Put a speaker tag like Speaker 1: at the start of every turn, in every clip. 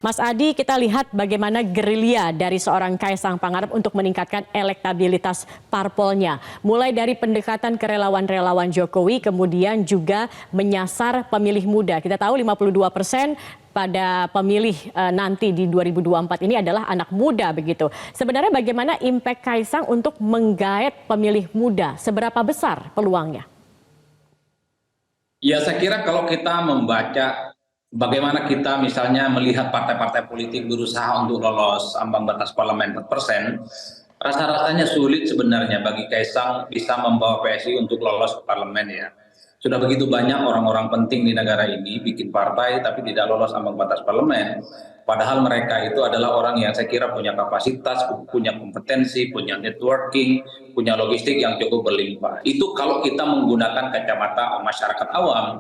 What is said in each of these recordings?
Speaker 1: Mas Adi, kita lihat bagaimana gerilya dari seorang Kaisang Pangarep untuk meningkatkan elektabilitas parpolnya. Mulai dari pendekatan ke relawan-relawan Jokowi, kemudian juga menyasar pemilih muda. Kita tahu 52% pada pemilih nanti di 2024 ini adalah anak muda begitu. Sebenarnya bagaimana impact Kaisang untuk menggaet pemilih muda? Seberapa besar peluangnya?
Speaker 2: Ya, saya kira kalau kita membaca bagaimana kita misalnya melihat partai-partai politik berusaha untuk lolos ambang batas parlemen 4%, rasa-rasanya sulit sebenarnya bagi Kaisang bisa membawa PSI untuk lolos ke parlemen ya. Sudah begitu banyak orang-orang penting di negara ini bikin partai tapi tidak lolos ambang batas parlemen. Padahal mereka itu adalah orang yang saya kira punya kapasitas, punya kompetensi, punya networking, punya logistik yang cukup berlimpah. Itu kalau kita menggunakan kacamata masyarakat awam.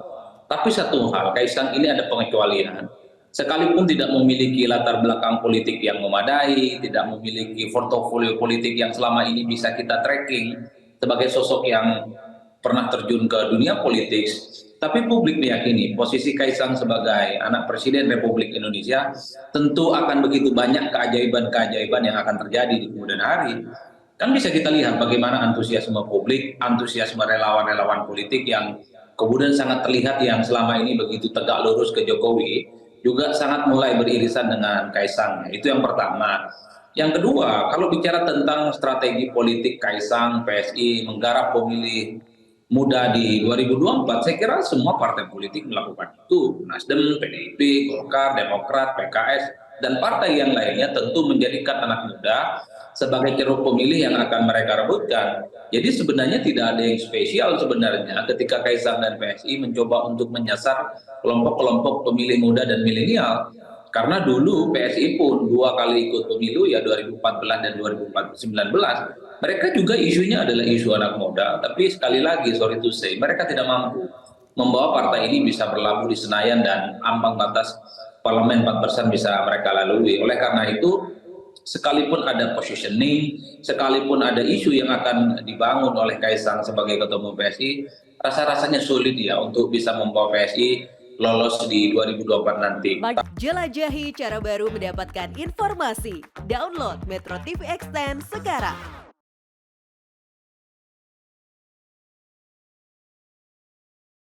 Speaker 2: Tapi satu hal, Kaisang ini ada pengecualian. Sekalipun tidak memiliki latar belakang politik yang memadai, tidak memiliki portofolio politik yang selama ini bisa kita tracking sebagai sosok yang pernah terjun ke dunia politik, tapi publik meyakini posisi Kaisang sebagai anak Presiden Republik Indonesia tentu akan begitu banyak keajaiban-keajaiban yang akan terjadi di kemudian hari. Kan bisa kita lihat bagaimana antusiasme publik, antusiasme relawan-relawan politik yang kemudian sangat terlihat yang selama ini begitu tegak lurus ke Jokowi, juga sangat mulai beririsan dengan Kaisang. Itu yang pertama. Yang kedua, kalau bicara tentang strategi politik Kaisang, PSI, menggarap pemilih muda di 2024, saya kira semua partai politik melakukan itu. Nasdem, PDIP, Golkar, Demokrat, PKS, dan partai yang lainnya tentu menjadikan anak muda sebagai ceruk pemilih yang akan mereka rebutkan. Jadi sebenarnya tidak ada yang spesial sebenarnya ketika Kaisang dan PSI mencoba untuk menyasar kelompok-kelompok pemilih muda dan milenial. Karena dulu PSI pun 2 kali ikut pemilu ya 2014 dan 2019. Mereka juga isunya adalah isu anak muda, tapi sekali lagi sorry to say, mereka tidak mampu membawa partai ini bisa berlabuh di Senayan dan ambang batas parlemen 4% bisa mereka lalui. Oleh karena itu, sekalipun ada positioning, sekalipun ada isu yang akan dibangun oleh Kaisang sebagai ketua umum PSI, rasa-rasanya sulit ya untuk bisa membawa PSI lolos di 2024 nanti.
Speaker 3: Jelajahi cara baru mendapatkan informasi. Download Metro TV Extend sekarang.